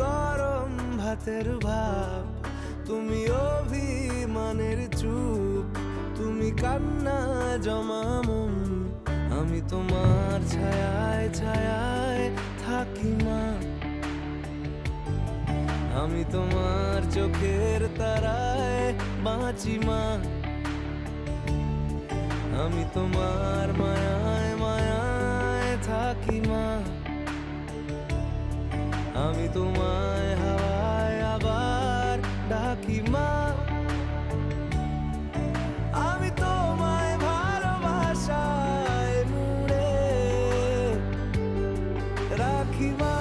গরম ভাতের ভাব, তুমি অভিমানের চুপ, তুমি কান্না জমা মন। আমি তোমার ছায়ায় ছায়ায় থাকি মা, আমি তোমার চোখের তারায় বাঁচি মা, আমি তোমার মায়ায় মায়ায় থাকি মা, আমি তোমায় হাওয়ায় আবার ডাকি মা, আমি তোমায় ভালোবাসায় মুড়ে রাখি মা।